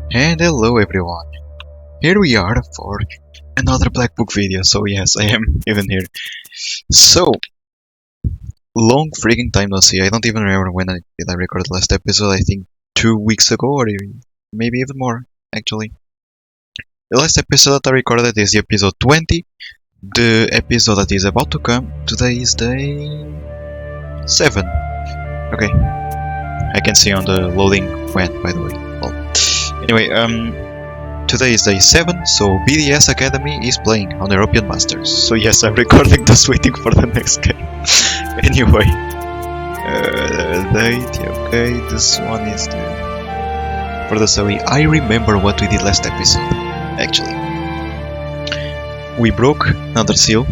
And hello everyone, here we are for another Black Book video, so yes, I am even here. So, long freaking time no see, I don't even remember when did I record the last episode, I think 2 weeks ago or maybe even more, actually. The last episode that I recorded is the episode 20, the episode that is about to come, today is day 7. Okay, I can see on the loading when, by the way. Well, anyway, today is day 7, so BDS Academy is playing on European Masters. So yes, I'm recording this waiting for the next game. Anyway, date, okay, this one is for the story. I remember what we did last episode, actually. We broke another seal,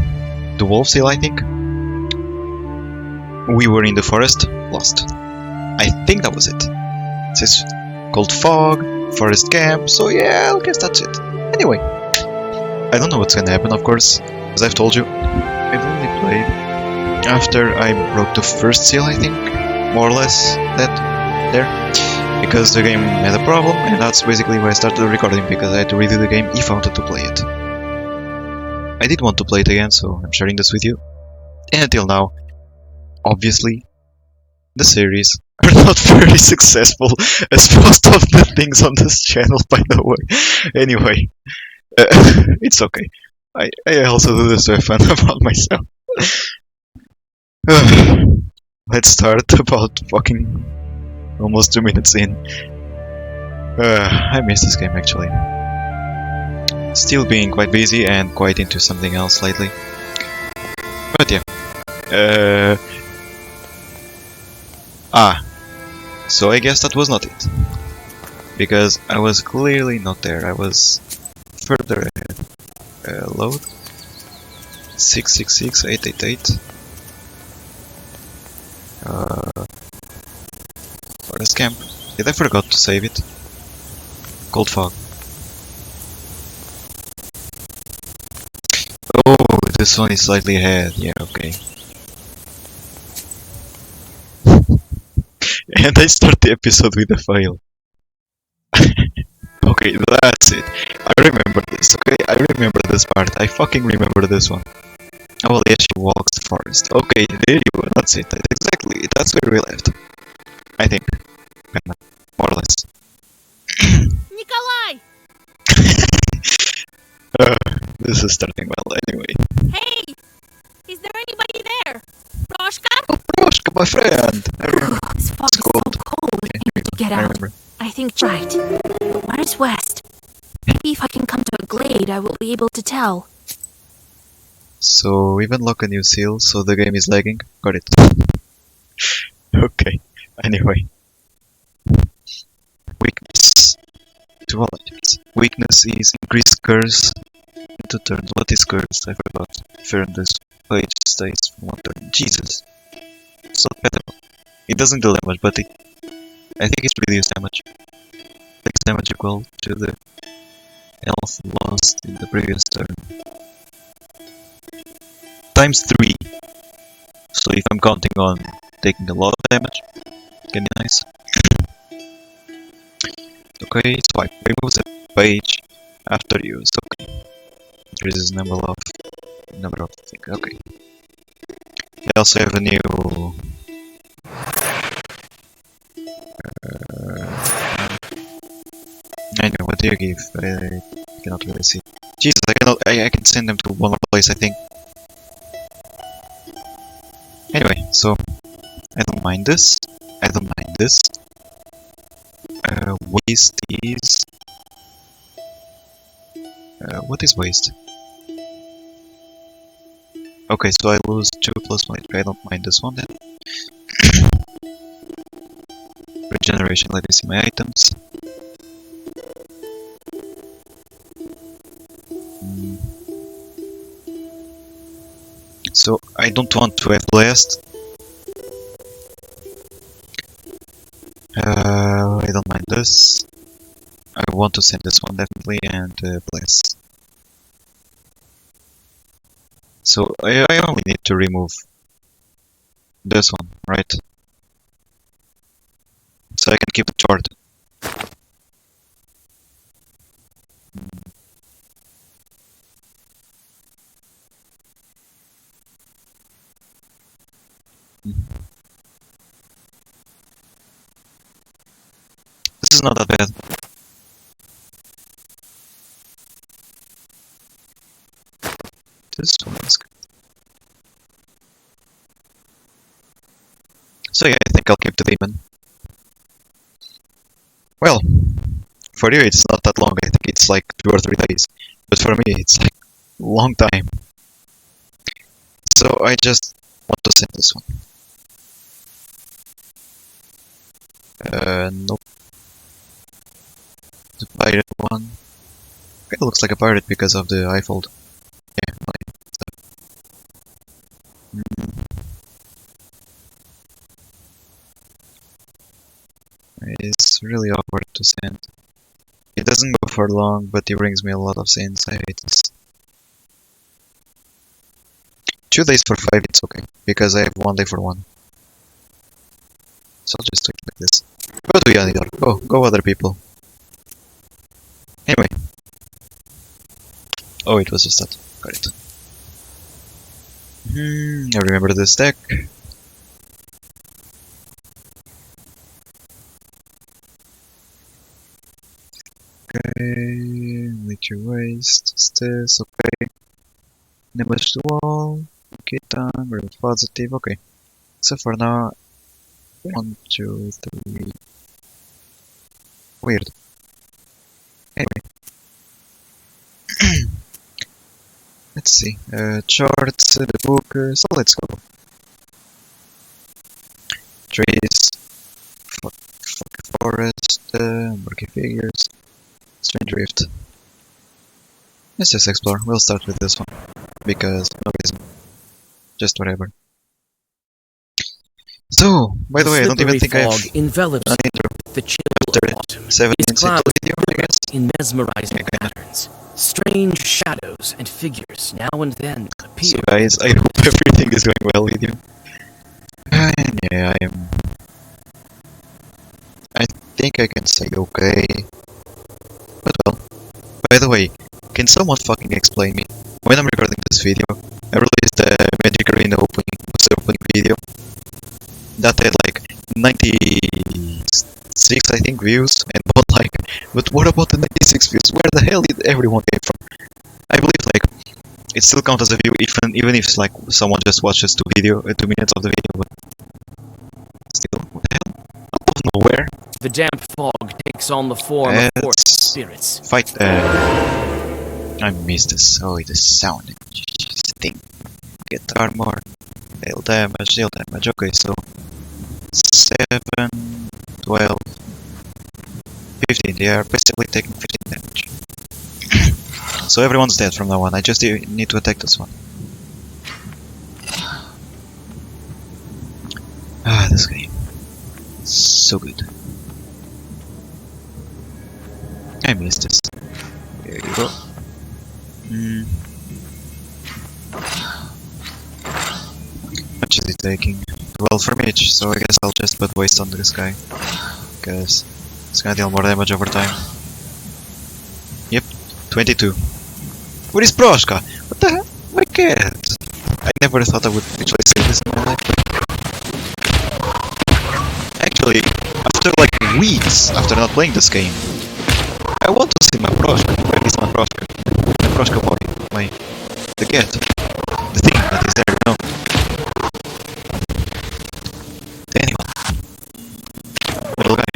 the wolf seal I think. We were in the forest, lost. I think that was it. It says cold fog, forest camp, so yeah, I guess that's it. Anyway, I don't know what's gonna happen, of course. As I've told you, I've only played after I broke the first seal, I think, more or less, that there, because the game had a problem, and that's basically why I started recording, because I had to redo the game if I wanted to play it. I did want to play it again, so I'm sharing this with you. And until now, obviously, the series are not very successful as most of the things on this channel, by the way. Anyway, it's okay. I also do this to have fun about myself. Let's start about fucking almost 2 minutes in. I miss this game actually. Still being quite busy and quite into something else lately. But yeah. So I guess that was not it. Because I was clearly not there, I was further ahead. Load 666 888. Forest camp. Did I forgot to save it? Cold fog. Oh, this one is slightly ahead. Yeah, okay. And I start the episode with a fail. Okay, that's it. I remember this, okay? I remember this part. I fucking remember this one. Oh, Leshy walks the forest. Okay, there you go. That's it. Exactly. That's where we left. I think. More or less. Nikolai! This is starting well anyway. Hey! Is there anybody there? Roshka? Oh, Proshka, my friend! I remember. This fog is so cold. I need to get I out. remember. I think right. Where's West? Maybe if I can come to a glade, I will be able to tell. So, we've unlocked a new seal, so the game is lagging. Got it. Okay. Anyway. Weakness. To all items. Weakness is increased curse into turns. What is curse? I forgot. Fair this page stays for 1 turn. Jesus. It's not better. It doesn't do damage, but I think it's reduced damage. Takes damage equal to the health lost in the previous turn. Times 3. So if I'm counting on taking a lot of damage, it can be nice. Okay, swipe. Removes a page after use. Okay. Increases number of things. Okay. I also have a new anyway, what do you give? I cannot really see. Jesus, I can send them to one more place, I think. Anyway, so I don't mind this. I don't mind this. Waste is what is waste? Okay, so I lose 2 plus 1. I don't mind this one then. Regeneration, let me see my items. So I don't want to have blast. I don't mind this. I want to send this one definitely and blast. So I only need to remove this one, right? So I can keep it short. not that bad. This one is good. So yeah, I think I'll keep the demon. Well, for you it's not that long, I think it's like 2 or 3 days. But for me it's like a long time. So I just want to send this one. Nope. The pirate one. It looks like a pirate because of the iFold. Yeah, fine. It's really awkward to send. It doesn't go for long, but it brings me a lot of sins. I hate this. 2 days for 5, it's okay, because I have 1 day for 1. So I'll just do it like this. Go to Yanidor. Go other people. Anyway. Oh, it was just that. Got it. I remember this deck. Okay, make your waste, this, okay. Damage the wall, okay, time, very positive, okay. So for now, 1, 2, 3. Weird. Anyway. Let's see, charts, the book, so let's go. Trees, forest, murky figures, strange rift. Let's just explore. We'll start with this one, because no reason. Just whatever. So, by the way, I don't even think I've envelops done intro. the chill After of autumn. 7 Its minutes into clouds the video, I guess. in mesmerizing Yeah, kinda. patterns. Strange shadows and figures now and then appear. So guys, I hope everything is going well with you. And yeah, I think I can say okay. But well, by the way, can someone fucking explain me? When I'm recording this video, I released the Magic Arena opening video that had like 96, I think, views and 1 like. But what about the 96 views? Where the hell did everyone came from? I believe like it still counts as a view even if like someone just watches 2 minutes of the video, but still, what the hell? Out of nowhere. The damp fog takes on the form of forest spirits. Fight. I missed this. Oh, the sound. Thing. Get armor. Deal damage. Okay, so 7, 12, 15. They are basically taking 15 damage. So everyone's dead from now on. I just need to attack this one. Ah, this game. So good. I missed this. There you go. How much is it taking? 12 from each, so I guess I'll just put waste on this guy. Because it's gonna deal more damage over time. Yep, 22. Where is Proshka? What the hell? My cat! I never thought I would actually say this in my life. Actually, after like weeks after not playing this game, I want to see my Proshka. Where is my Proshka? My Proshka boy. The cat. The thing that is there, you know. Anyone. Little guy.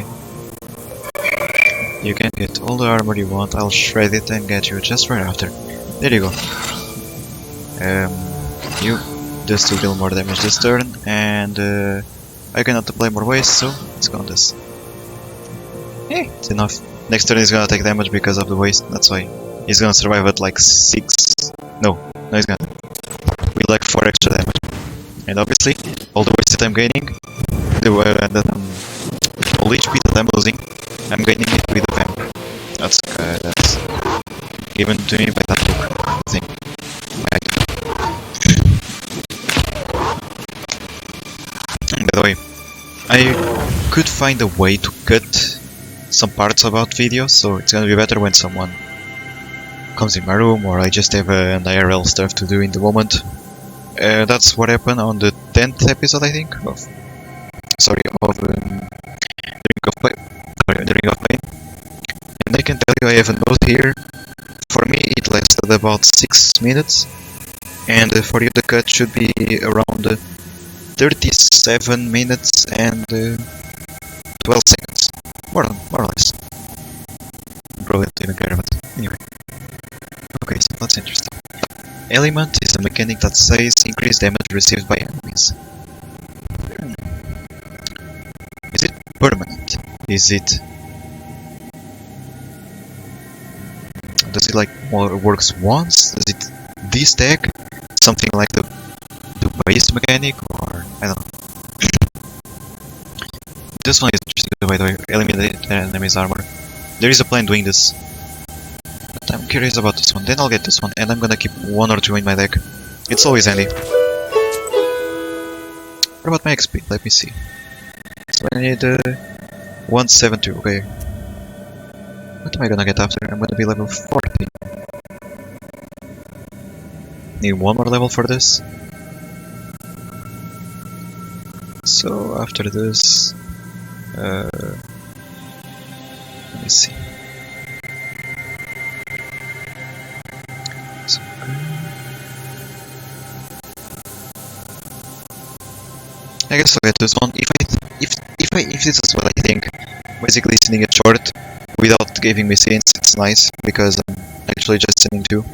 You can get all the armor you want. I'll shred it and get you just right after. There you go. You just to deal more damage this turn, and I cannot apply more waste, so let's go on this. Yeah, it's enough. Next turn he's gonna take damage because of the waste, that's why. He's gonna survive at like 6. No, he's gonna with like 4 extra damage. And obviously, all the waste that I'm gaining, all HP that I'm losing, I'm gaining it with the vamp. That's given to me by that book thing. By the way, I could find a way to cut some parts about videos, so it's gonna be better when someone comes in my room or I just have an IRL stuff to do in the moment. That's what happened on the 10th episode, I think, of the Ring of Pain. I can tell you, I have a note here. For me, it lasted about 6 minutes, and for you, the cut should be around 37 minutes and 12 seconds. More or less. Probably don't even care, but anyway. Okay, so that's interesting. Element is a mechanic that says increased damage received by enemies. Is it permanent? Is it... Does it like works once? Does it de-stack? Something like the base mechanic? Or... I don't know. This one is interesting, by the way. Eliminate enemy's armor. There is a plan doing this. But I'm curious about this one. Then I'll get this one, and I'm gonna keep 1 or 2 in my deck. It's always handy. What about my XP? Let me see. So I need 172, okay. What am I gonna get after? I'm gonna be level 40. Need 1 more level for this. So after this... let me see. So, I guess I'll get this one. If this is what I think, basically sending it short without giving me scenes, it's nice because I'm actually just sending 2.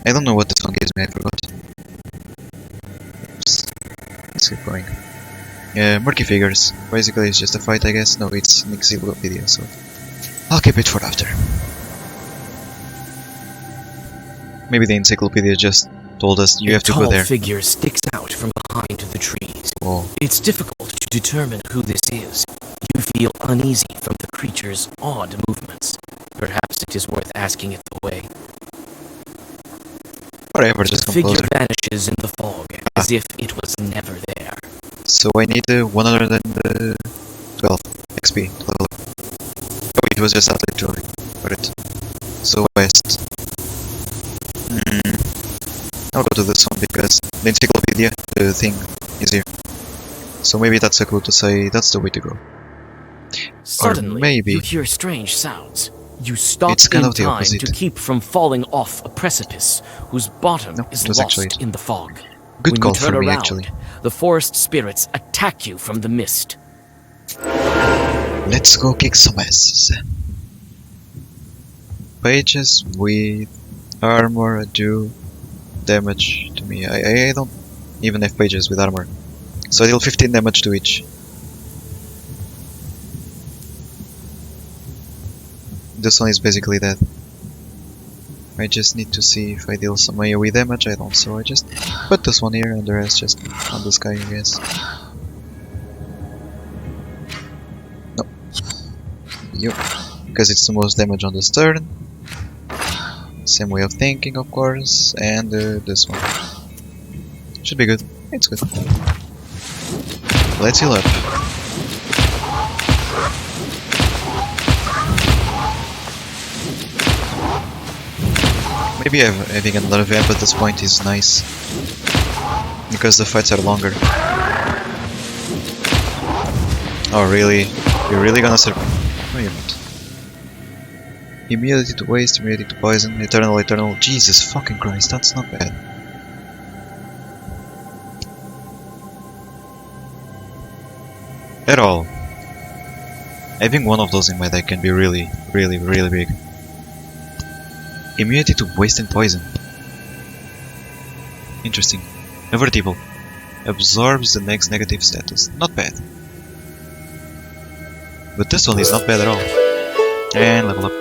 I don't know what this one gives me. I forgot. Oops. Let's keep going. Murky figures. Basically, it's just a fight, I guess. No, it's an encyclopedia, so I'll keep it for after. Maybe the encyclopedia just told us you have to go there. A tall figure sticks out from behind the trees. Oh. It's difficult to determine who this is. You feel uneasy from the creature's odd movements. Perhaps it is worth asking it the way. Whatever, just The come figure closer. vanishes in the fog, as if it was never there. So I need 112 XP to level up. Oh, it was just out literally for it. So west. I'll go to this one because the encyclopedia, the thing, is here. So maybe that's a clue to say that's the way to go. Suddenly, maybe you hear strange sounds. You stop it's kind in of the time opposite. to keep from falling off a precipice whose bottom No, is it was actually lost in the fog. Good When call you turn for me, around, actually. the forest spirits attack you from the mist. Let's go kick some asses. Pages with armor do damage to me. I don't even have pages with armor. So I deal 15 damage to each. This one is basically dead. I just need to see if I deal some AoE damage. I don't, so I just put this one here and the rest just on this guy, I guess. No. You. Because it's the most damage on this turn. Same way of thinking, of course. And this one. Should be good. It's good. Let's heal up. Maybe having another vamp at this point is nice. Because the fights are longer. Oh really? You're really gonna survive? No you're not. Immunity to waste, immunity to poison, eternal. Jesus fucking Christ, that's not bad. At all. Having one of those in my deck can be really big. Immunity to waste and poison. Interesting. Avertible. Absorbs the next negative status. Not bad. But this one is not bad at all. And level up.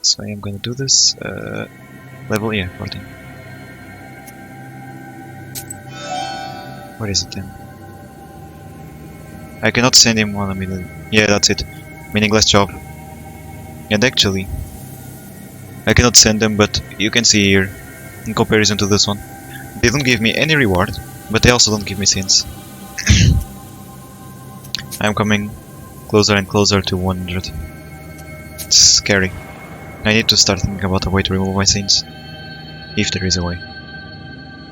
So I am gonna do this. Level, yeah, 14. What is it then? I cannot send him on a minute. Yeah, that's it. Meaningless job. And actually, I cannot send them, but you can see here, in comparison to this one, they don't give me any reward, but they also don't give me sins. I'm coming closer and closer to 100. It's scary. I need to start thinking about a way to remove my sins. If there is a way.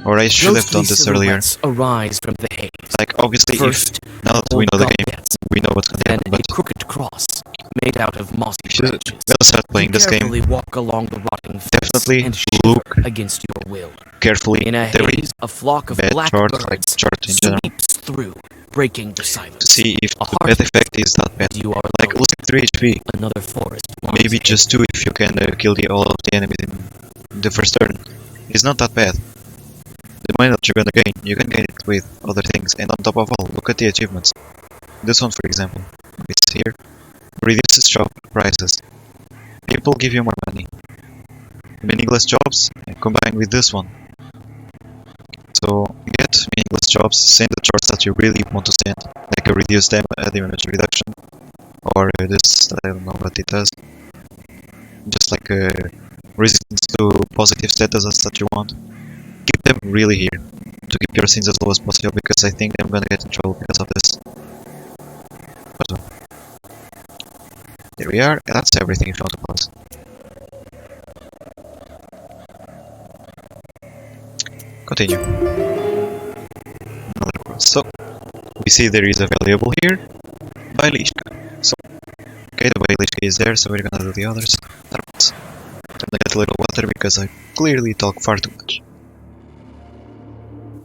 Or I should have done this earlier. Arise from the haze. Like, obviously, First, now that we know the game, we know what's gonna Then happen, a but crooked cross made out of mossy if you're branches. gonna start playing this game, Carefully walk along the rotting fence definitely and shiver look against your will. carefully In a at every haze, a flock of bad black chart, birds like chart in general, sweeps through, breaking the silence. to see if A the bad effect is that bad. You are Like alone. losing 3 HP, Another forest. maybe lies just 2 if you can kill all of the enemies in the first turn. It's not that bad. The money that you're gonna gain, you can gain it with other things, and on top of all, look at the achievements. This one, for example, it's here. Reduces shop prices. People give you more money. Meaningless jobs combined with this one. So get meaningless jobs, send the charts that you really want to send, like a reduced damage reduction, or this, I don't know what it does. Just like a resistance to positive statuses that you want. Keep them really here, to keep your sins as low as possible, because I think I'm gonna get in trouble because of this. But well. There we are, and that's everything if you want to pause. Continue. Another cross. So, we see there is a valuable here by Lishka. So, okay, the Lishka is there, so we're gonna do the others. I'm gonna get a little water because I clearly talk far too much.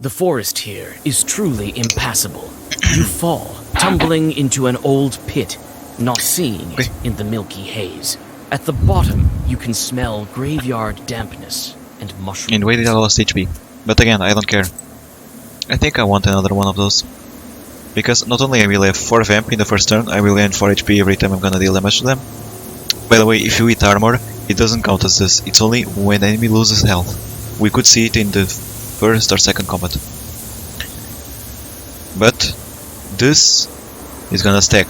The forest here is truly impassable. You fall, tumbling into an old pit, not seeing it in the milky haze. At the bottom, you can smell graveyard dampness and mushrooms. And wait, I lost HP. But again, I don't care. I think I want another one of those. Because not only I will have 4 vamp in the first turn, I will gain 4 HP every time I'm gonna deal damage to them. By the way, if you eat armor, it doesn't count as this, it's only when enemy loses health. We could see it in the first or second combat. But this is gonna stack.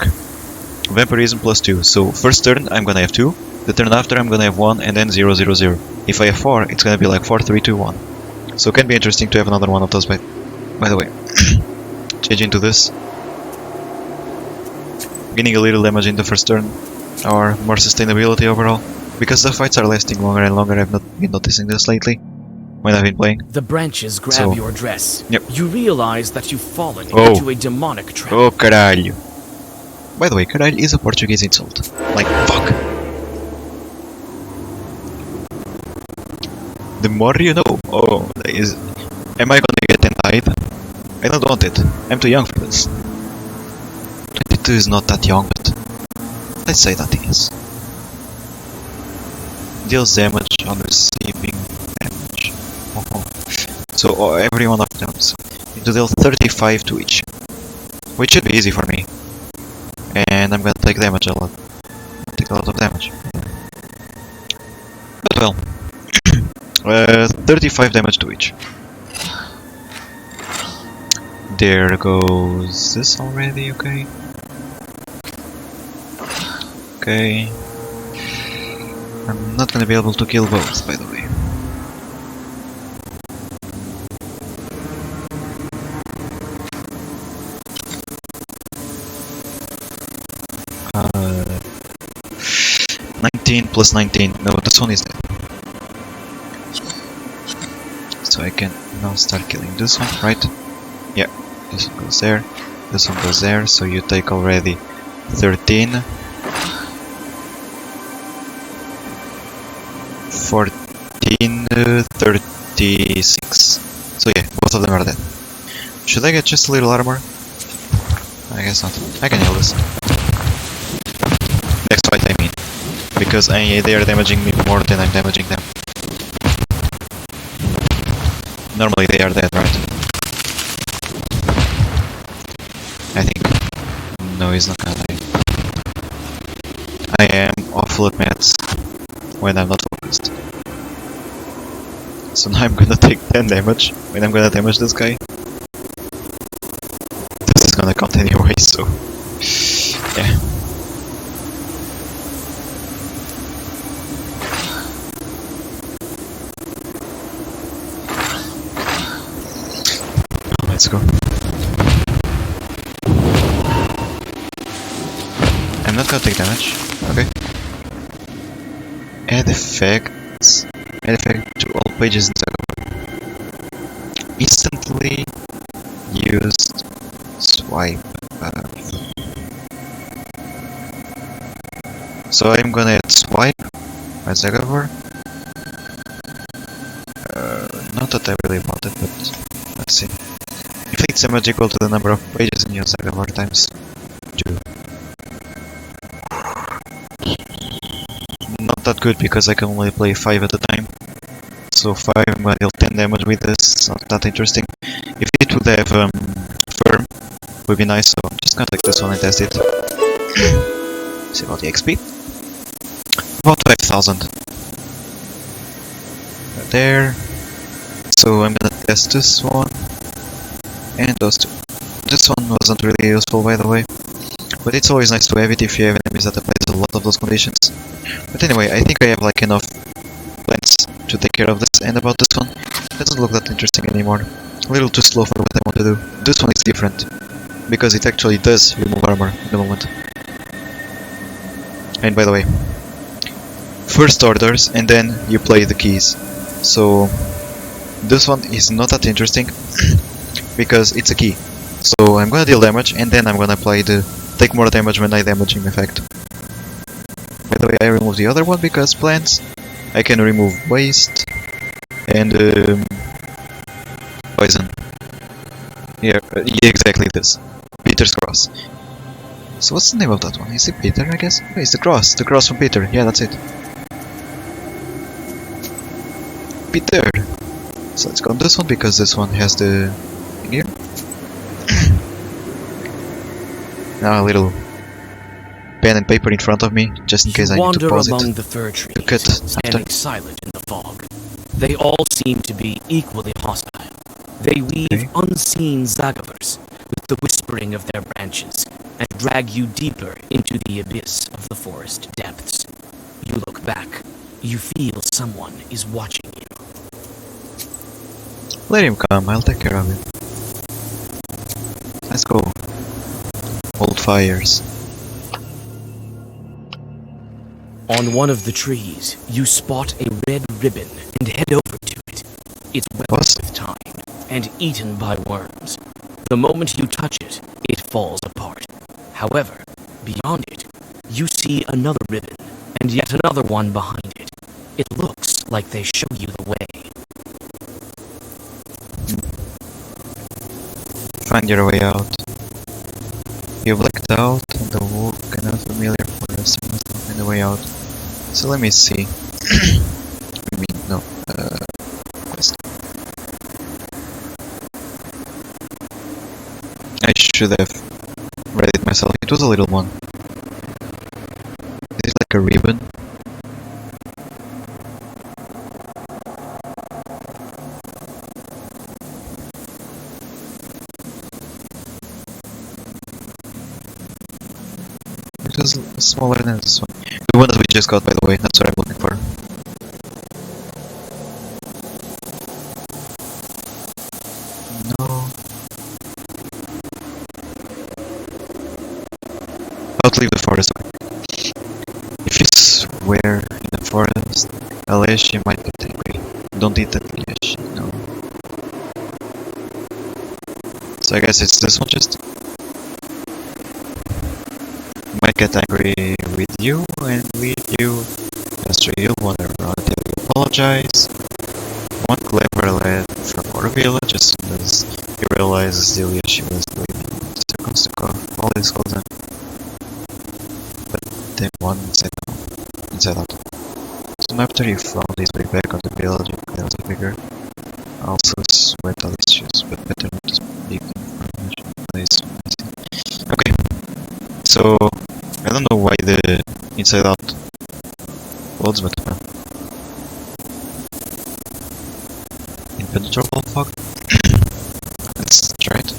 Vampirism plus 2, so first turn I'm gonna have 2, the turn after I'm gonna have 1, and then 0, 0, 0. If I have 4, it's gonna be like 4, 3, 2, 1. So it can be interesting to have another one of those by the way. Change into this. Gaining a little damage in the first turn, or more sustainability overall. Because the fights are lasting longer and longer, I've not been noticing this lately, when I've been playing. The branches grab So, your dress. yep. You realize that you've fallen Oh. into a demonic trap. Oh, caralho. By the way, caralho is a Portuguese insult. Like, fuck. The more you know. Oh, am I gonna get denied? I don't want it. I'm too young for this. 22 is not that young, but let's say that it is. Deals damage on receiving damage. Oh. So every one of them. So it will deal 35 to each. Which should be easy for me. And I'm gonna take damage a lot. Take a lot of damage. But well. 35 damage to each. There goes this already, okay. Okay. I'm not gonna be able to kill both, by the way. Uh, 19 plus 19. No, this one is dead. So I can now start killing this one, right? Yeah, this one goes there, this one goes there, so you take already 13, 14, 36. So yeah, both of them are dead. Should I get just a little armor? I guess not. I can heal this. Next fight, I mean. Because they are damaging me more than I'm damaging them. Normally they are dead, right? I think. No, he's not gonna die. I am awful at maths when I'm not focused. So now I'm gonna take 10 damage when I'm gonna damage this guy. This is gonna count anyway, so... yeah. Let's go. I'm not gonna take damage. Okay. Add effects. Add effect to all pages in Instagram. Instantly used swipe. So I'm gonna add swipe as Zagavor. Not that I really want it, but let's see. Inflicts damage equal to the number of pages in your Zagavor times 2. Not that good because I can only play 5 at a time. So 5 I'm gonna deal 10 damage with this, it's not that interesting. If it would have firm, would be nice, so I'm just gonna take this one and test it. See about the XP. About 5,000. There. So I'm gonna test this one. And those two. This one wasn't really useful by the way. But it's always nice to have it if you have enemies that applies a lot of those conditions. But anyway, I think I have like enough plans to take care of this. And about this one, it doesn't look that interesting anymore. A little too slow for what I want to do. This one is different. Because it actually does remove armor in the moment. And by the way, first orders and then you play the keys. So this one is not that interesting because it's a key. So I'm gonna deal damage and then I'm gonna apply the take more damage when I damaging effect. By the way, I removed the other one because plants. I can remove waste and poison. Yeah, exactly this. Peter's cross. So what's the name of that one? Is it Peter, I guess? Oh, it's the cross from Peter. Yeah, that's it. Peter. So let's go on this one because this one has the thing here. Now a little pen and paper in front of me, just in case I need to pause among it. the fir trees, Look at standing silent in the fog. They all seem to be equally hostile. They weave unseen Zagavers with the whispering of their branches and drag you deeper into the abyss of the forest depths. You look back. You feel someone is watching you. Let him come, I'll take care of it. Let's go. Old fires. On one of the trees, you spot a red ribbon and head over to it. It's wet with time and eaten by worms. The moment you touch it, it falls apart. However, beyond it, you see another ribbon and yet another one behind it. It looks like they show you the way. Find your way out. You blacked out and the walk and unfamiliar forest. You must find a way out. So let me see. I mean, no. Quest. I should have read it myself. It was a little one. Is it like a ribbon? It was smaller than this one. The one that we just got, by the way, that's what I'm looking for. No. I'll leave the forest. If you swear in the forest, a Leshy might get angry. Don't eat that Leshy, no. So I guess it's this one just. Might get angry with you and leave you just real whatever until you apologize. One clever lad from our village as soon as he realizes Delia she was leaving circles to cough all this calls him. But then one inside out. Soon after he found his way back on the village and cleansed the figure. Also sweat all his shoes, but better not to speak information. Okay. So I don't know why the inside out loads, but well. Impenetrable fog? Let's try it.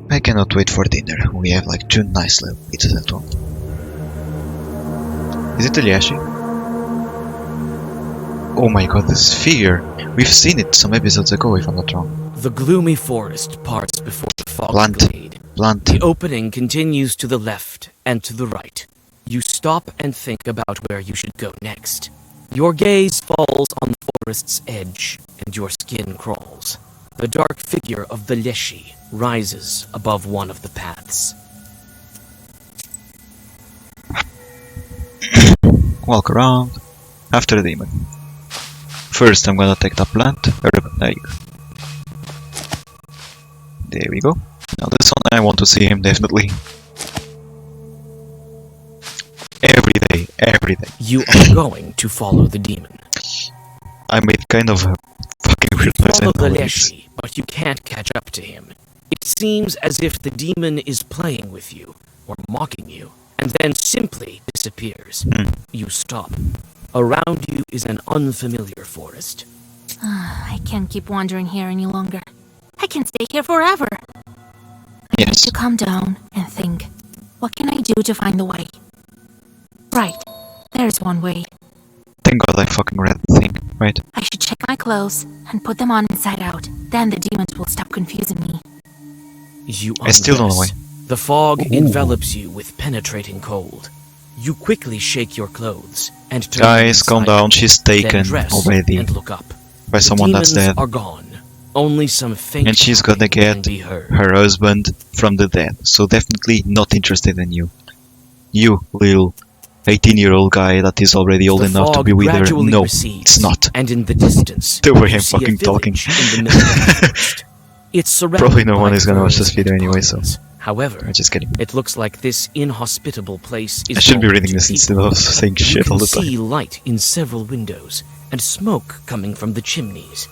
I cannot wait for dinner. We have like 2 nice little pizzas at home. Is it a Leshy? Oh my god, this figure! We've seen it some episodes ago if I'm not wrong. The gloomy forest parts before the fog glade. Blunt. The opening continues to the left and to the right. You stop and think about where you should go next. Your gaze falls on the forest's edge, and your skin crawls. The dark figure of the Leshy rises above one of the paths. walk around after the demon. First, I'm gonna take that plant. There we go. Now this one, I want to see him definitely. Every day. You are going to follow the demon. I made kind of a fucking weird noise. Follow the Leshy, but you can't catch up to him. It seems as if the demon is playing with you, or mocking you, and then simply disappears. You stop. Around you is an unfamiliar forest. I can't keep wandering here any longer. I can stay here forever. I need to calm down and think. What can I do to find the way? Right, there's one way. Thank God I fucking read the thing, right? I should check my clothes and put them on inside out. Then the demons will stop confusing me. You I still don't know why. The fog envelops you with penetrating cold. You quickly shake your clothes and turn Guys, calm inside down. out, She's then taken dress already and look up. by someone that's Demons dead. are gone. Only some faint And she's gonna tapping can get be heard. her husband from the dead. So definitely not interested in you. You, little 18-year-old guy that is already old The enough to fog be with her. gradually No, recedes, it's not. And in the distance, The way you I'm see a fucking talking. village in the middle of the forest. It's surrounded Probably no one by is gonna watch this ferns video and anyway, so pines. However, I'm just kidding. it looks like this inhospitable place is I should be home reading to this people. instead of saying You shit can all the see time. light in several windows and smoke coming from the chimneys.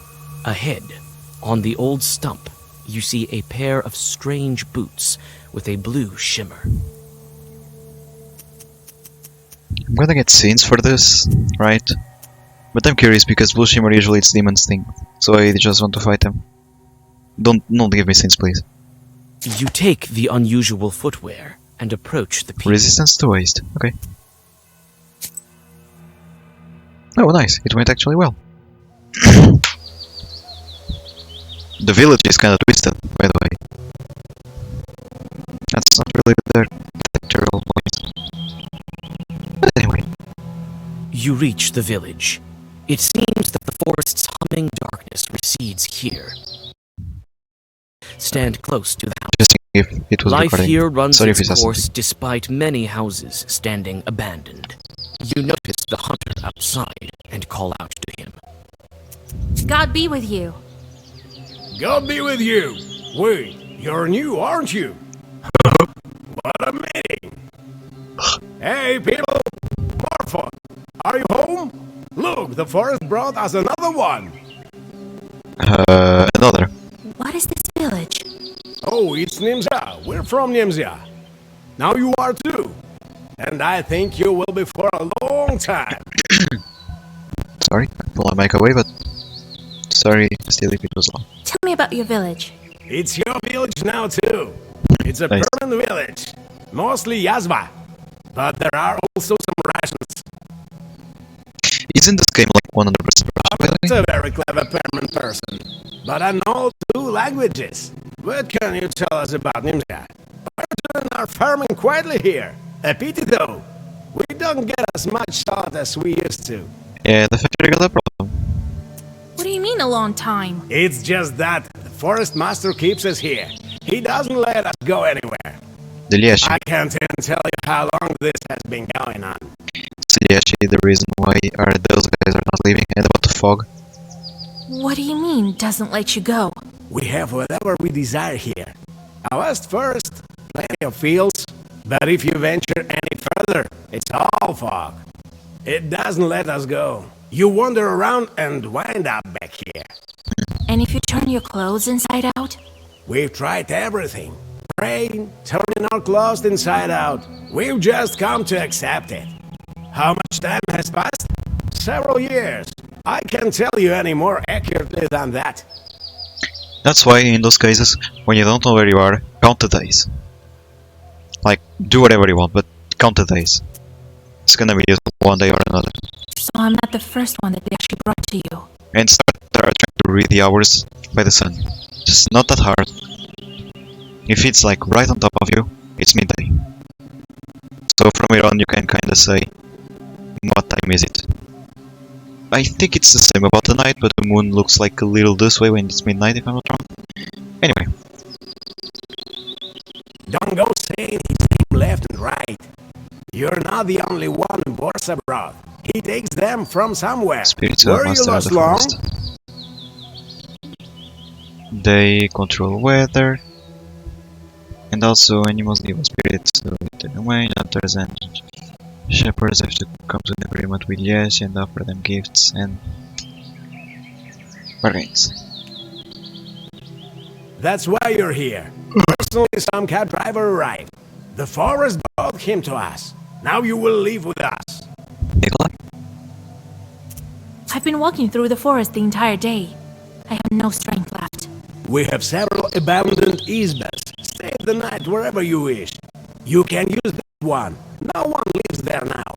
Ahead, on the old stump, you see a pair of strange boots with a blue shimmer. I'm gonna get scenes for this, right? But I'm curious because Blue Shimmer usually it's demons thing, so I just want to fight them. Don't give me scenes, please. You take the unusual footwear and approach the people. Resistance to waste. Okay. Oh, nice. It went actually well. The village is kind of twisted, by the way. That's not really their terrible place. But anyway. You reach the village. It seems that the forest's humming darkness recedes here. Stand close to the house. Just if it was Life recording. here runs Sorry if its it has course something. despite many houses standing abandoned. You notice the hunter outside and call out to him. God be with you. God be with you. Wait, you're new, aren't you? What a meeting. Hey, people. Marfa, are you home? Look, the forest brought us another one. Another. What is this village? Oh, it's Nimza. We're from Nimza. Now you are too. And I think you will be for a long time. Sorry, I pulled my mic away, but sorry still if it was long. Tell me about your village. It's your village now too. It's a Nice. permanent village. Mostly Yazba. But there are also some rations. Isn't this game like 100% Russian, by the It's way? a very clever permanent person. But I know 2 languages. What can you tell us about Nimza? We're doing our farming quietly here. A pity though. We don't get as much salt as we used to. Yeah, the factory got a problem. What do you mean a long time? It's just that the forest master keeps us here. He doesn't let us go anywhere. The Leshy. I can't even tell you how long this has been going on. So Leshy, the reason why are those guys are not leaving, and about the fog. What do you mean, doesn't let you go? We have whatever we desire here. A west first, plenty of fields, but if you venture any further, it's all fog. It doesn't let us go. You wander around and wind up back here. And if you turn your clothes inside out? We've tried everything. Praying, turning our clothes inside out. We've just come to accept it. How much time has passed? Several years. I can't tell you any more accurately than that. That's why in those cases, when you don't know where you are, count the days. Like, do whatever you want, but count the days. It's gonna be useful one day or another. So I'm not the first one that they actually brought to you. And start trying to read the hours by the sun. Just not that hard. If it's like right on top of you, it's midday. So from here on you can kinda say, what time is it? I think it's the same about the night, but the moon looks like a little this way when it's midnight, if I'm not wrong. Anyway. Don't go saying his name left and right. You're not the only one Borsa brought. He takes them from somewhere. Spiritual Were you master of lost the long? forest. They control weather. And also animals live spirits, so the domain hunters and shepherds have to come to an agreement with Leshy and offer them gifts and bargains. That's why you're here. Personally, some cab driver arrived. The forest brought him to us. Now you will live with us. Nikolai? I've been walking through the forest the entire day. I have no strength left. We have several abandoned isbas. Stay the night wherever you wish. You can use this one. No one lives there now.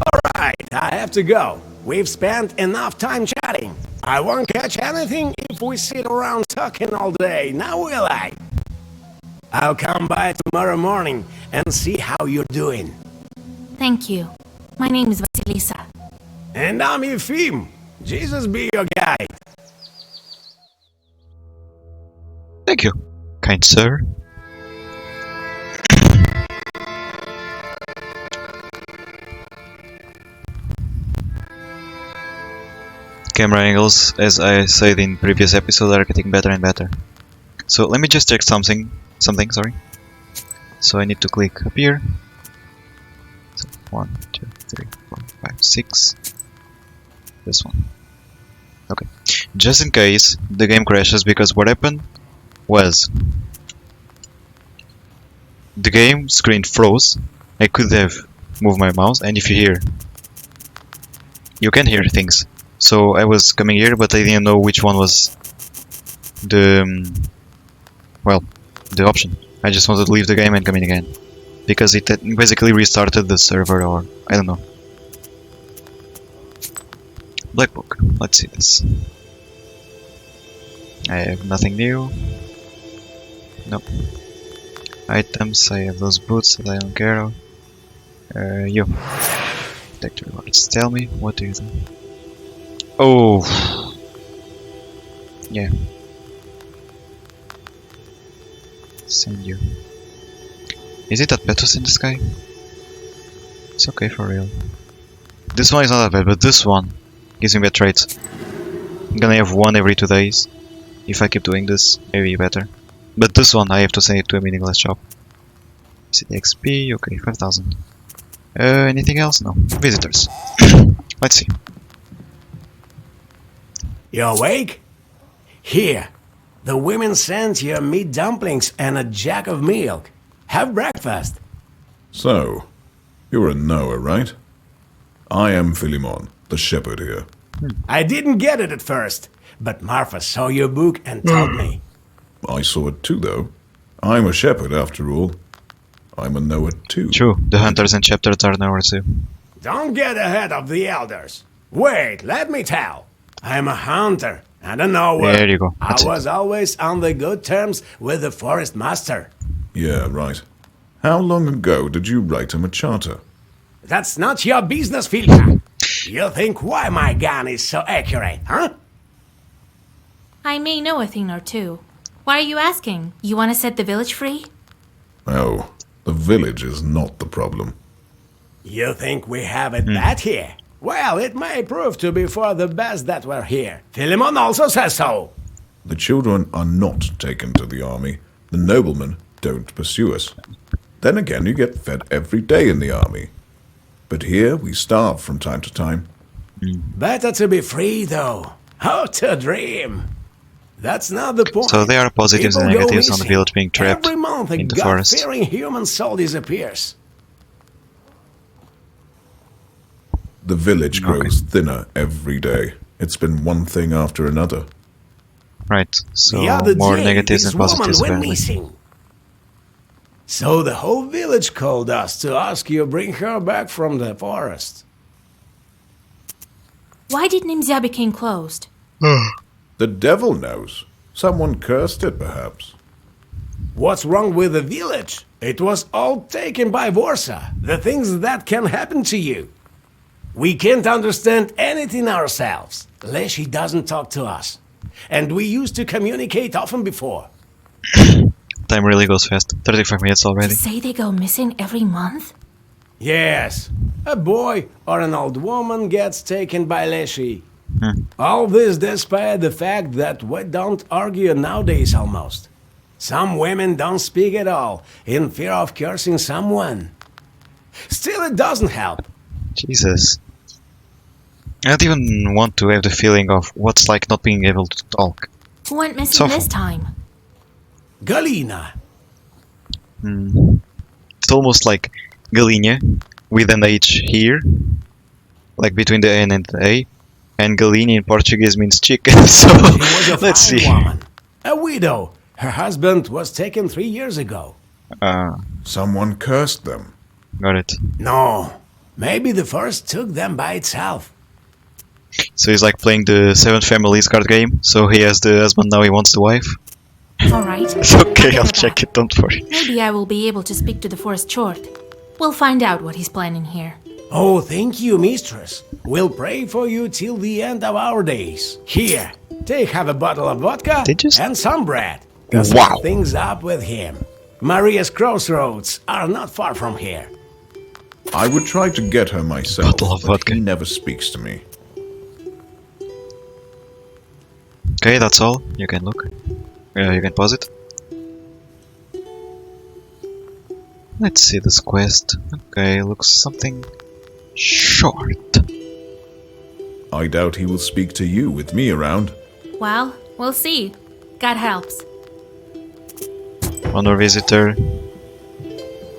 Alright, I have to go. We've spent enough time chatting. I won't catch anything if we sit around talking all day, now will I? I'll come by tomorrow morning and see how you're doing. Thank you. My name is Vasilisa. And I'm Efim. Jesus be your guide. Thank you, kind sir. Camera angles, as I said in previous episodes, are getting better and better. So let me just check something, sorry. So I need to click up here. So 1, 2, 3, 4, 5, 6. This one. Okay. Just in case the game crashes, because what happened was the game screen froze. I could have moved my mouse, and if you hear, you can hear things. So I was coming here, but I didn't know which one was the the option. I just wanted to leave the game and come in again, because it basically restarted the server, or I don't know. Black book. Let's see this. I have nothing new. Nope. Items. I have those boots that I don't care of. You. Detector rewards. Tell me, what do you do? Oh. Yeah. Send you. Is it that Petus in the sky? It's okay for real. This one is not that bad, but this one gives me bad traits. I'm gonna have one every 2 days. If I keep doing this, maybe better. But this one I have to send it to a meaningless shop. See the XP, okay, 5,000. Anything else? No. Visitors. Let's see. You awake? Here, the women sent you meat dumplings and a jug of milk. Have breakfast. So, you're a Noah, right? I am Philemon, the shepherd here. I didn't get it at first, but Marfa saw your book and told me. I saw it too, though. I'm a shepherd, after all. I'm a Noah too. True, the hunters and shepherds are nowhere too. Don't get ahead of the elders. Wait, let me tell. I'm a hunter and a knower. There you go. I was always on the good terms with the forest master. Yeah, right. How long ago did you write him a charter? That's not your business, Filka. You think why my gun is so accurate, huh? I may know a thing or two. Why are you asking? You want to set the village free? Oh, the village is not the problem. You think we have it bad here? Well, it may prove to be for the best that we're here. Philemon also says so. The children are not taken to the army. The noblemen don't pursue us. Then again, you get fed every day in the army. But here, we starve from time to time. Better to be free, though. How to dream. That's not the point. So there are positives and People go negatives on the missing. village being trapped Every month a in the forest. God-fearing human soul disappears. The village grows thinner every day. It's been one thing after another. Right, so The other more day, negatives this than positives woman went apparently. missing. So the whole village called us to ask you bring her back from the forest. Why did Nimzia become closed? The devil knows. Someone cursed it, perhaps. What's wrong with the village? It was all taken by Vorsa. The things that can happen to you. We can't understand anything ourselves. Leshy doesn't talk to us. And we used to communicate often before. Time really goes fast. 35 minutes You already. say they go missing every month? Yes, a boy or an old woman gets taken by Leshy. All this despite the fact that we don't argue nowadays almost. Some women don't speak at all, in fear of cursing someone. Still, it doesn't help. Jesus. I don't even want to have the feeling of what's like not being able to talk. Who went missing So- this time? Galina. It's almost like Galinia with an H here, like between the N and the A, and Galinia in Portuguese means chicken. So She was a let's fine see. woman. A widow. Her husband was taken 3 years ago. Someone cursed them. Got it. No, maybe the first took them by itself. So he's like playing the Seven Families card game. So he has the husband, now he wants the wife. Alright. It's okay, I'll check it, don't worry. Maybe I will be able to speak to the forest short. We'll find out what he's planning here. Oh, thank you, mistress. We'll pray for you till the end of our days. Here, have a bottle of vodka They just- and some bread. 'Cause Wow. things up with him. Maria's crossroads are not far from here. I would try to get her myself, Bottle of but vodka. he never speaks to me. Okay, that's all. You can look. You can pause it. Let's see this quest. Okay, looks something short. I doubt he will speak to you with me around. Well, we'll see. God helps. Honor visitor.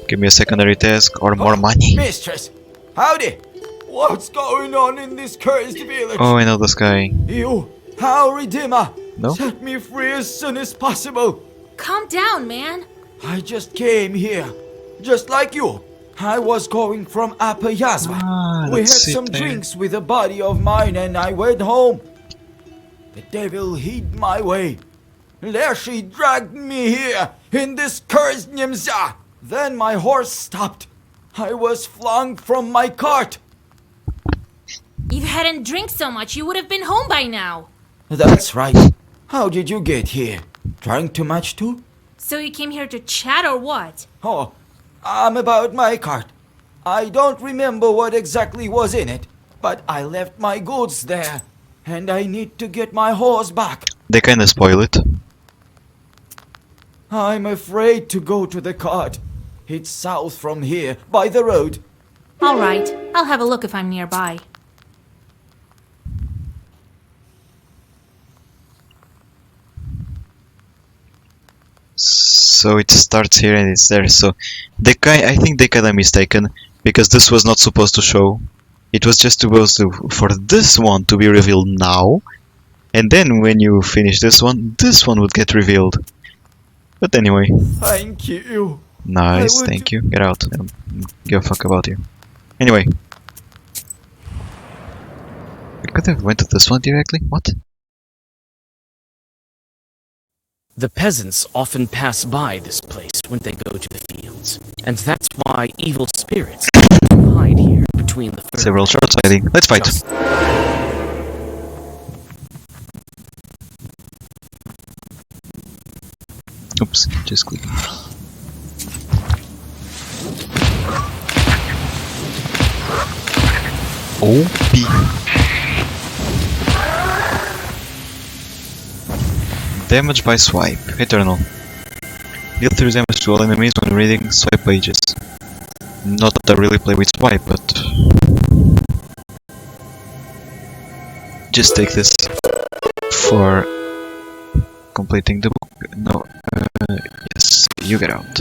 Give me a secondary task or more money. Mistress, howdy! What's going on in this cursed village? Oh, I know this guy. You, our Redeemer, No? set me free as soon as possible. Calm down, man. I just came here, just like you. I was going from Upper Yazva. We had let's sit some there. drinks with a buddy of mine and I went home. The devil hid my way. Leshy dragged me here in this cursed Nimza. Then my horse stopped. I was flung from my cart. If you hadn't drank so much, you would have been home by now. That's right. How did you get here? Drank too much too? So you came here to chat or what? Oh, I'm about my cart. I don't remember what exactly was in it, but I left my goods there, and I need to get my horse back. They kinda spoil it. I'm afraid to go to the cart. It's south from here, by the road. Alright, I'll have a look if I'm nearby. So it starts here and it's there. So I think they kinda mistaken because this was not supposed to show. It was just supposed to for this one to be revealed now, and then when you finish this one would get revealed. But anyway, Thank you. nice, I would- thank you. Get out. I don't give a fuck about you. Anyway, we could have went to this one directly. What? The peasants often pass by this place when they go to the fields, and that's why evil spirits hide here between the fir Several short branches. sighting. Let's fight. Just Oops, just click. OP. Damage by swipe. Eternal. Deal 3 damage to all enemies when reading swipe pages. Not that I really play with swipe, but... Just take this for completing the book. No, yes, you get out.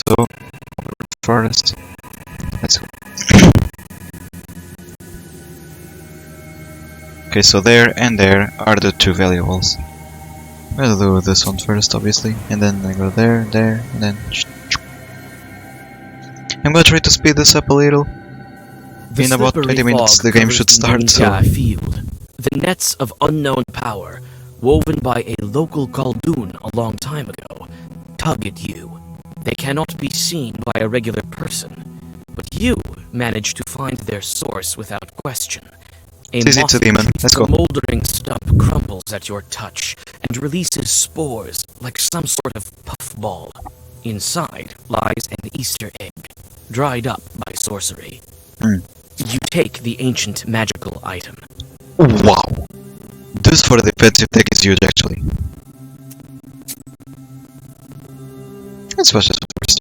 So, over the forest. Let's go. Okay, so there and there are the two valuables. I'll do this one first, obviously, and then I go there, there, and then... I'm gonna try to speed this up a little. The In about slippery 20 minutes fog the game covers should the start, so... Ninja field. The nets of unknown power, woven by a local Galdoon a long time ago, tug at you. They cannot be seen by a regular person, but you manage to find their source without question. A It's easy to demon. Let's go. The moldering stump crumbles at your touch and releases spores like some sort of puffball. Inside lies an Easter egg. dried up by sorcery. Hmm. You take the ancient magical item. Wow! This for the defensive deck is huge actually. Let's watch this first.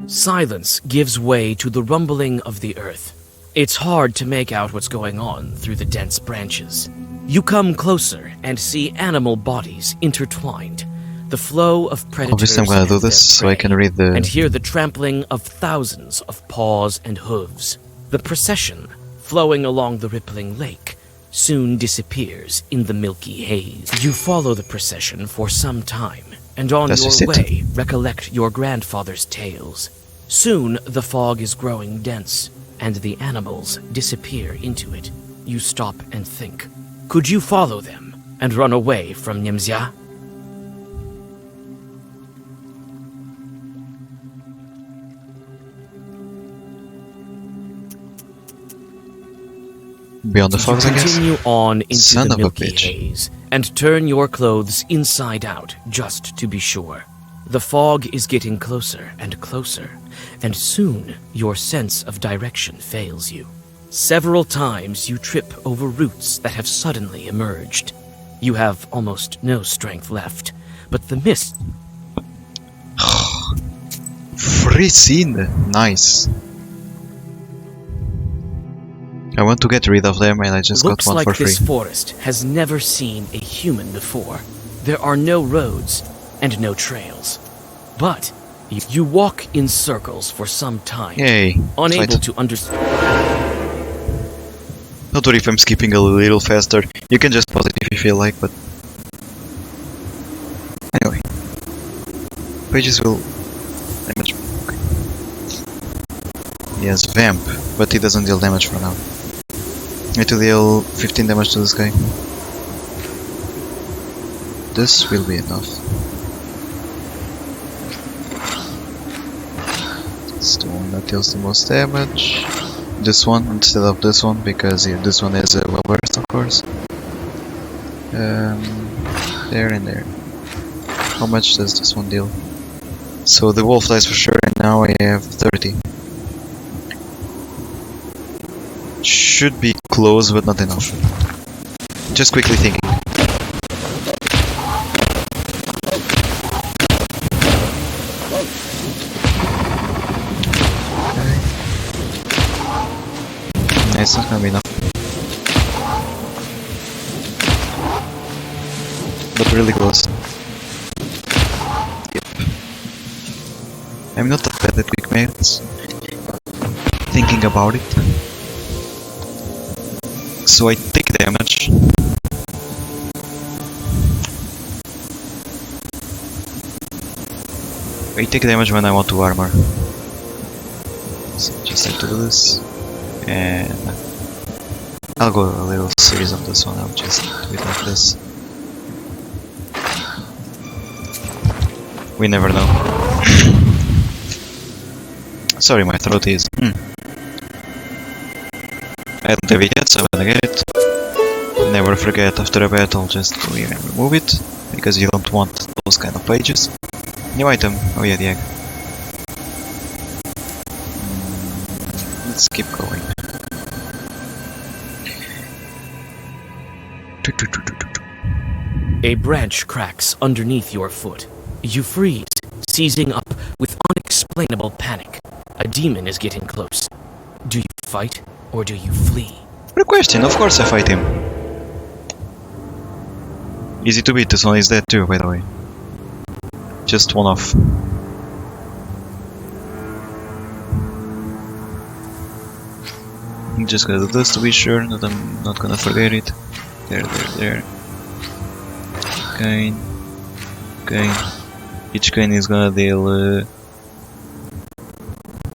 Silence gives way to the rumbling of the earth. It's hard to make out what's going on through the dense branches. You come closer and see animal bodies intertwined, the flow of predators Obviously I'm gonna and do their this so I prey, can read the... and hear the trampling of thousands of paws and hooves. The procession, flowing along the rippling lake, soon disappears in the milky haze. You follow the procession for some time, and on That's just your it? way recollect your grandfather's tales. Soon the fog is growing dense, and the animals disappear into it. You stop and think. Could you follow them and run away from Nimzia? Beyond the fogs, I guess? Continue on into Son the of a milky bitch. haze and turn your clothes inside out just to be sure. The fog is getting closer and closer, and soon your sense of direction fails you. Several times you trip over roots that have suddenly emerged. You have almost no strength left, but the mist Free scene! Nice. I want to get rid of them and I just got looks one like for free. this forest has never seen a human before. There are no roads and no trails. But you walk in circles for some time, Yay. unable Fight. to understand. Not worry if I'm skipping a little faster. You can just pause it if you feel like, but... Anyway. Pages will... damage me. Okay. He has Vamp, but he doesn't deal damage for now. I need to deal 15 damage to this guy. This will be enough. It's the one that deals the most damage. This one instead of this one, because this one is well versed, of course. There and there. How much does this one deal? So the wolf dies for sure, and now I have 30. Should be close, but not enough. Just quickly thinking. It's not gonna be enough. But really close. Yep. I'm not that bad at quick maths. Thinking about it. So I take damage. I take damage when I want to armor. So just have to do this. And I'll go a little series on this one, I'll just do it like this. We never know. Sorry, my throat is... I don't have it yet, so I'm gonna get it. Never forget after a battle, just to remove it, because you don't want those kind of pages. New item, oh yeah, the egg. Let's keep going. A branch cracks underneath your foot. You freeze, seizing up with unexplainable panic. A demon is getting close. Do you fight or do you flee? Good question, of course I fight him. Easy to beat, this one is dead too, by the way. Just one off. I'm just gonna do this to be sure that I'm not gonna forget it. There. Gain. Each gain is gonna deal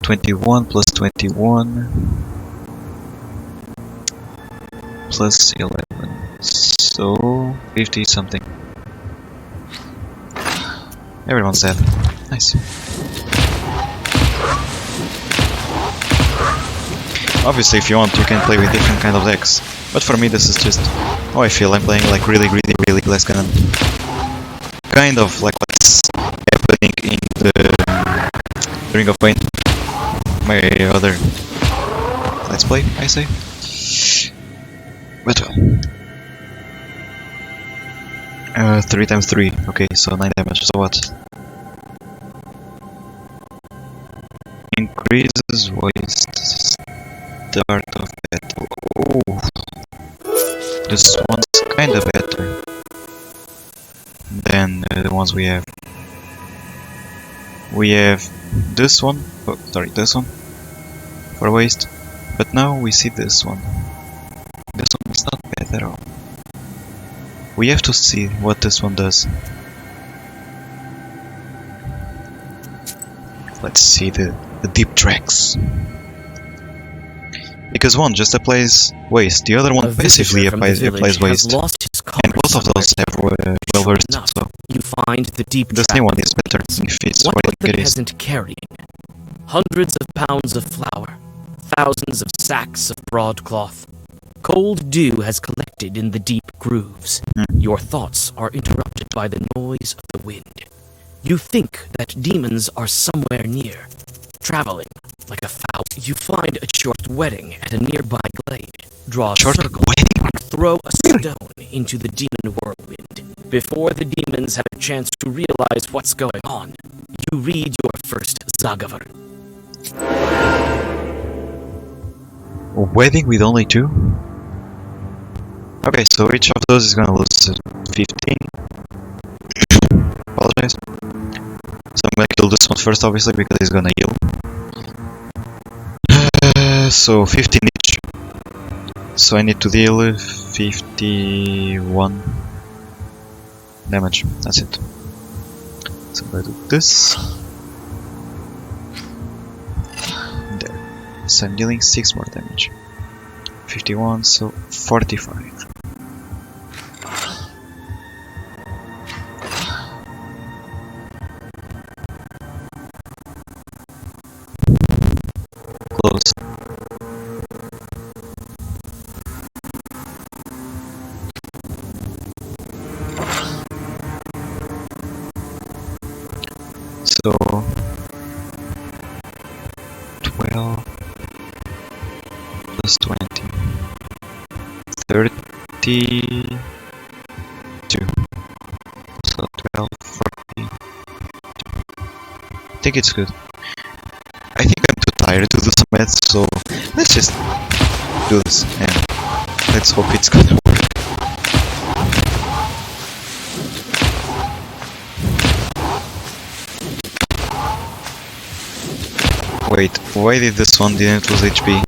21 plus 21 plus 11. So 50 something. Everyone's dead. Nice. Obviously, if you want, you can play with different kind of decks. But for me, this is just how I feel. I'm playing like really greedy, really glass cannon. kind of like what's happening in the Ring of Pain, my other let's play, I say. But well, 3 times 3. Okay, so 9 damage. So what? Increases waste. Start of battle. Oh, this one's kinda better than the ones we have. We have this one. Oh, sorry, this one for waste. But now we see this one. This one is not bad at all. We have to see what this one does. Let's see the deep tracks. Because one just applies waste, the other A one visitor basically from the applies village waste. has lost his And both of those have well versed, enough, so you find the deep this track new one of is better if it's What what was the it is. peasant carrying? Hundreds of pounds of flour, thousands of sacks of broadcloth. Cold dew has collected in the deep grooves. Your thoughts are interrupted by the noise of the wind. You think that demons are somewhere near, traveling like a fowl. You find a short wedding at a nearby glade. Draw a Short circle wedding? and throw a stone into the demon whirlwind. Before the demons have a chance to realize what's going on, you read your first Zagavar. A wedding with only 2? Okay, so each of those is gonna lose 15. Apologize. So I'm gonna kill this one first, obviously, because he's gonna heal. So 15 each. So I need to deal 51 damage. That's it. So I'm gonna do this. There. So I'm dealing 6 more damage. 51, so 45. Close. So 12 plus 20, 32. So 12, 40. I think it's good. I think I'm too tired to do some math, so let's just do this and let's hope it's gonna work. Wait, why did this one didn't lose HP?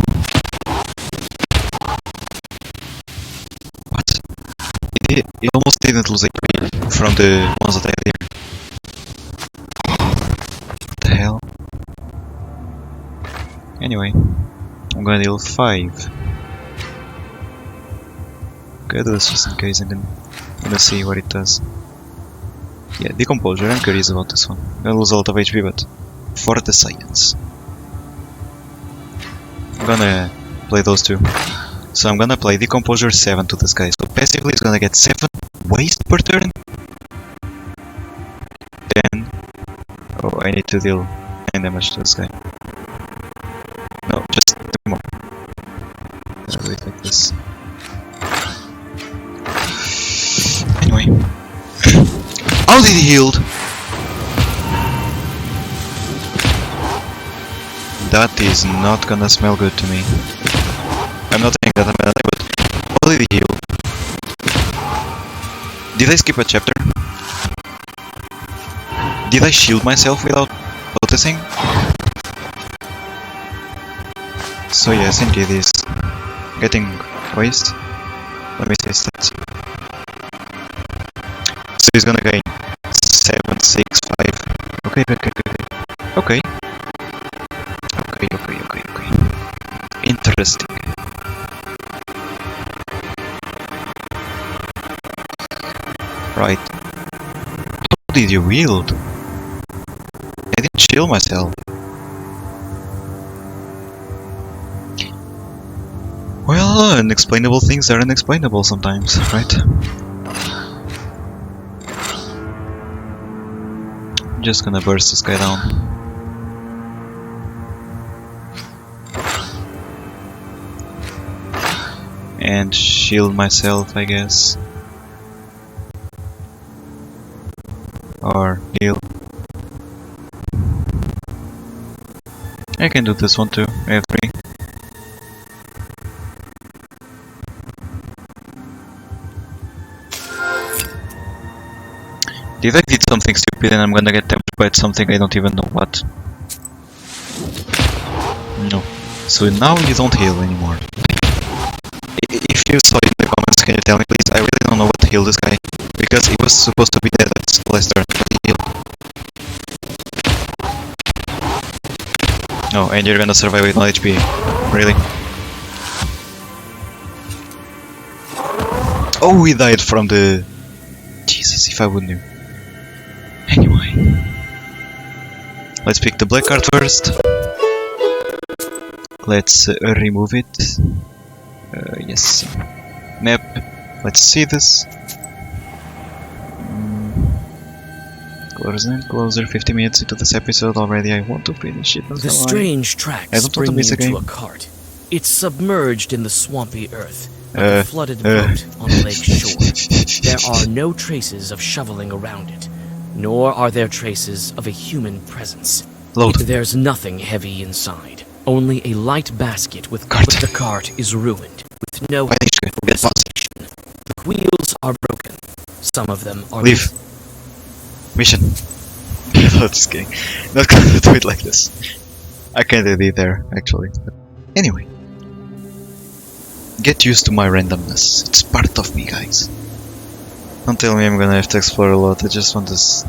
What? It almost didn't lose HP from the ones that I did. What the hell? Anyway, I'm gonna deal 5. Okay, do this just in case and then I'm gonna see what it does. Yeah, Decomposure, I'm curious about this one. I'm gonna lose a lot of HP, but for the science. I'm gonna play those two. So I'm gonna play Decomposure 7 to this guy. So passively he's gonna get 7 waste per turn. Then... oh, I need to deal 9 damage to this guy. No, just 2 more. I'll do it like this. Anyway. How did he healed? That is not gonna smell good to me. I'm not saying that I'm gonna die, but how did he heal? Did I skip a chapter? Did I shield myself without noticing? So yes, indeed he's getting waste. Let me see his stats. So he's gonna gain 7, 6, 5. Okay. Okay. Interesting. Right. How did you wield? I didn't shield myself. Well, unexplainable things are unexplainable sometimes, right? just gonna burst this guy down. And shield myself, I guess. Or heal. I can do this one too. I have 3. If I did something stupid and I'm gonna get damaged by something, I don't even know what. No. So now you don't heal anymore. If you saw it in the comments, can you tell me please? I really don't know what to heal this guy. Because he was supposed to be dead at last turn, but he healed. Oh, and you're gonna survive with 1 HP. Really? Oh, we died from the... Jesus, if I would knew. Anyway. Let's pick the black card first. Let's remove it. Yes. Map. Let's see this. Closer and closer. 50 minutes into this episode already. I want to finish it. The strange tracks bring you to a cart. It's submerged in the swampy earth, like a flooded boat on a lake shore. There are no traces of shoveling around it, nor are there traces of a human presence. Load. There's nothing heavy inside. Only a light basket with cart. But the cart is ruined, with no restoration. The wheels are broken. Some of them are... Leave. Mission. No, just kidding. Not gonna do it like this. I can't do it there, actually. Anyway. Get used to my randomness. It's part of me, guys. Don't tell me I'm gonna have to explore a lot. I just want this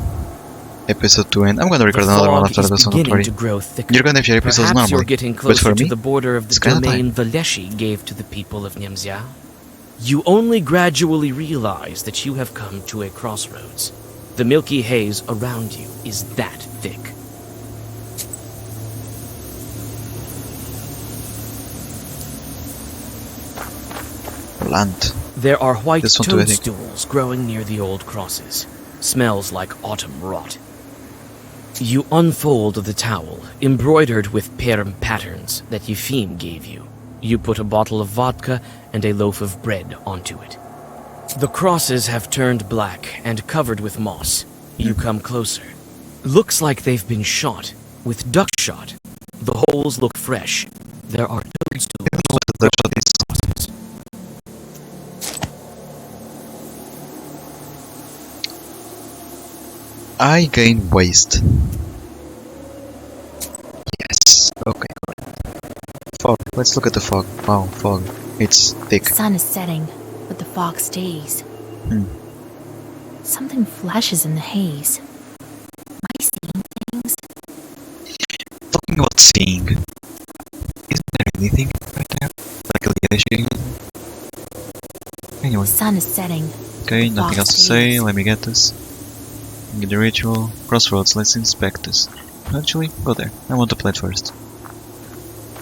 episode to end. I'm gonna record another one after this one, don't worry. You're gonna have your episodes Perhaps normally. you're getting But closer for to me, the border of the it's kinda domain the Leshy gave to the people of Nimzia. You only gradually realize that you have come to a crossroads. The milky haze around you is that thick. land. There are white This one too, I think. toadstools growing near the old crosses. Smells like autumn rot. You unfold the towel, embroidered with perm patterns that Yefim gave you. You put a bottle of vodka and a loaf of bread onto it. The crosses have turned black and covered with moss. You come closer. Looks like they've been shot, with duckshot. The holes look fresh. There are toadstools. Crosses. I gain waste. Yes. Okay, correct. Fog. Let's look at the fog. Wow, fog. It's thick. The sun is setting, but the fog stays. Something flashes in the haze. Am I seeing things? Talking about seeing. Isn't there anything right there? Like a leadership? Anyway. The sun is setting. Okay, nothing fog else to stays. say. Let me get this. Get the ritual. Crossroads, let's inspect this. Actually, go there. I want to play it first.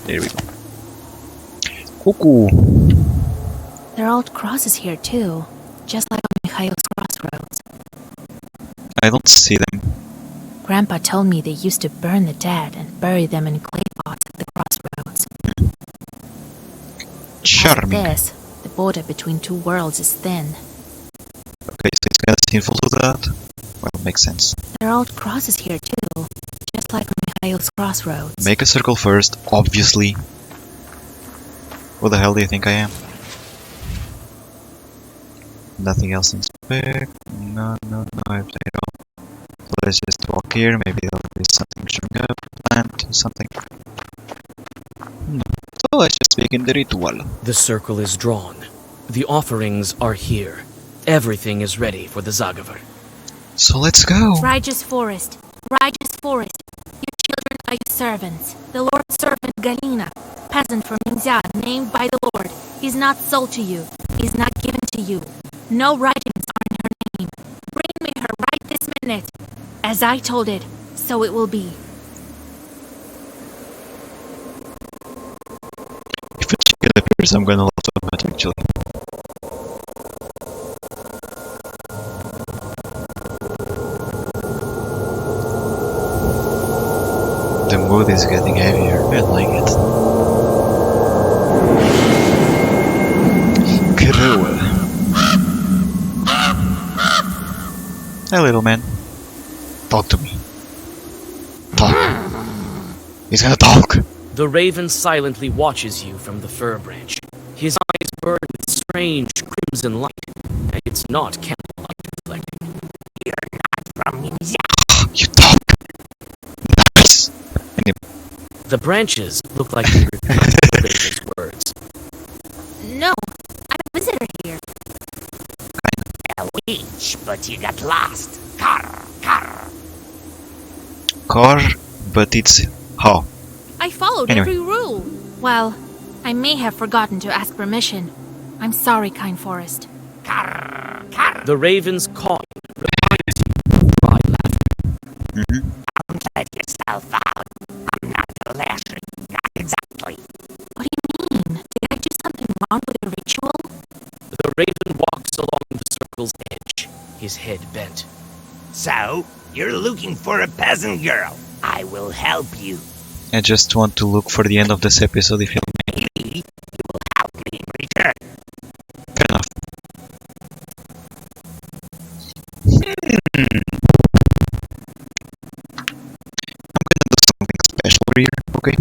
There we go. Cuckoo! There are old crosses here too, just like on Mikhail's crossroads. I don't see them. Grandpa told me they used to burn the dead and bury them in clay pots at the crossroads. Because of Charming. this, the border between two worlds is thin. Okay, so it's kinda sinful to that? Well, makes sense. There are old crosses here too, just like on Mikhail's crossroads. Make a circle first, obviously. Who the hell do you think I am? Nothing else in spec. No, I've played it all. So let's just walk here, maybe there'll be something showing up, plant, something. No. So let's just begin the ritual. The circle is drawn. The offerings are here. Everything is ready for the Zagavar. So let's go! Righteous forest, your children are your servants. The Lord's servant Galina, peasant from Ningxia, named by the Lord, is not sold to you, is not given to you. No writings are in her name. Bring me her right this minute. As I told it, so it will be. If a chicken appears, I'm gonna love so much actually. wood is getting heavier. I like it. Cool. Hey, little man. Talk to me. Talk. He's gonna talk. The raven silently watches you from the fir branch. His eyes burn with strange crimson light, and it's not candlelight reflecting. You talk. Nice. The branches look like they repeat the raven's words. No, I'm a visitor here. A witch, but you got lost. Car, car. Car, but it's how? I followed Anyway. every rule. Well, I may have forgotten to ask permission. I'm sorry, Kind Forest. Car, car. The raven's calling reminds you of dry laughter. Don't let yourself out. I'm not the Leshy. Not exactly. What do you mean? Did I do something wrong with the ritual? The raven walks along the circle's edge, his head bent. So, you're looking for a peasant girl. I will help you. I just want to look for the end of this episode if you Maybe you will help me in return. fair enough. I'm gonna do something special here, okay?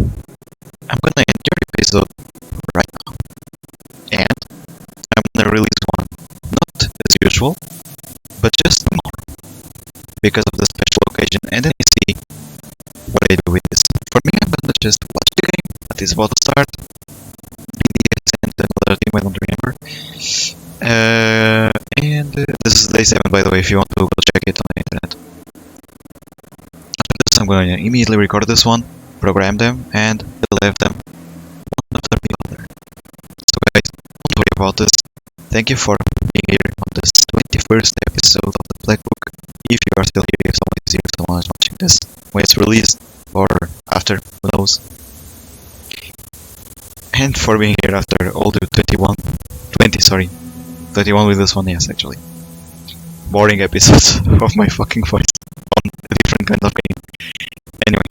I'm gonna end your episode right now. And I'm gonna release one. Not as usual, but just tomorrow. Because of the special occasion, and then you see what I do with this. For me, I'm gonna just watch the game that is about to start. BDS and another team, I don't remember. This is day 7, by the way, if you want to go check it on the internet. After this, I'm going to immediately record this one, program them, and leave them one after the other. So guys, don't worry about this. Thank you for being here on this 21st episode of the Black Book. If you are still here, if someone is here, someone is watching this when it's released, or after, who knows. And for being here after all the 21 with this one, yes, actually. Boring episodes of my fucking voice on a different kind of game. Anyway.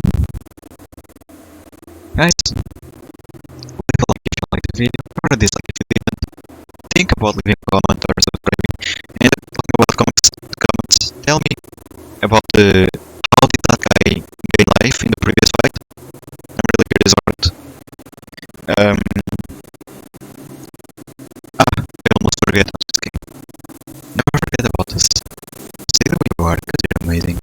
Guys, leave a like if you liked the video, or a dislike if you didn't. Think about leaving a comment or subscribing. And talking about comments, tell me about how did that guy gain life in the previous fight? I'm really curious about it. I almost forget. I'm just kidding. Never forget about this. Stay the way you are, because you're amazing.